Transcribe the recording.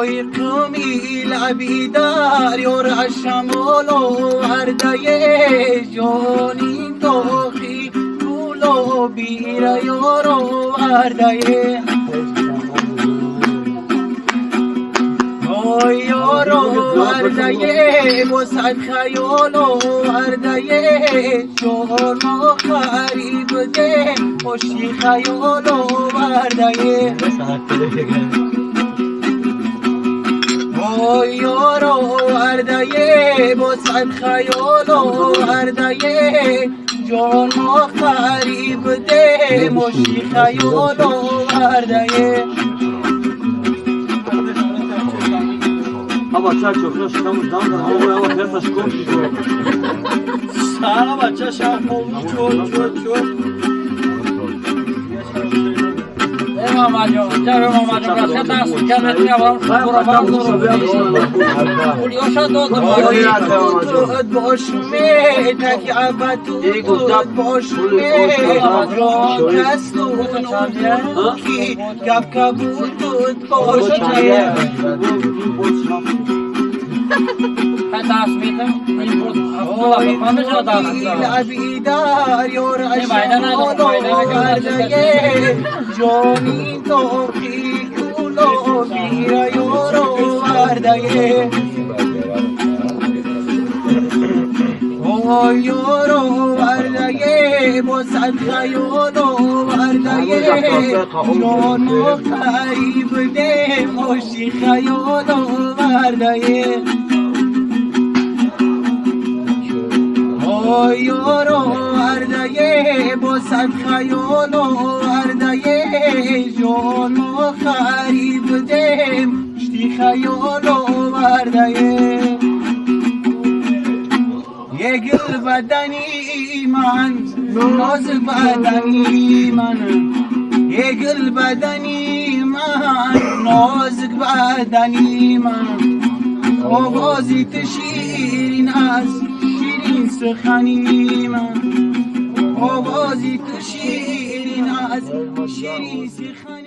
وای قومی لبی در یور الشمال و هردای جانی توخی کولو بیره یورو هردای وای یورو هردای بسد خیالو هردای جانو خریب ده خوشی خیالو هردای وای یارو هردای بسد خیالو هردای جانو خریب ده خوشی خیالو هردای Ama çay çok hoş, estamos dando uma festa com Sana baca şarkı oldu çok. Mamacığım, canım mamacığım, sen nasıl kendine var? Kurban Kulyosha doğdu boşme taki abatu boşme kastunu ki gap kabut boşme Ben dans ettim. Abidar yor Johnny toki kulo bira yoro ardaye Oh yoro ardaye bosad khayolo ardaye Jono kharib de moshi khayolo ardaye Oh yoro ardaye bosad khayolo ardaye jono kharib dem shti khayolo ardaye yegil badani man nozik badani man yegil badani man nozik badani man ovozi tshirin az سخنی من آوازی تو شیرین از شیرین سخنی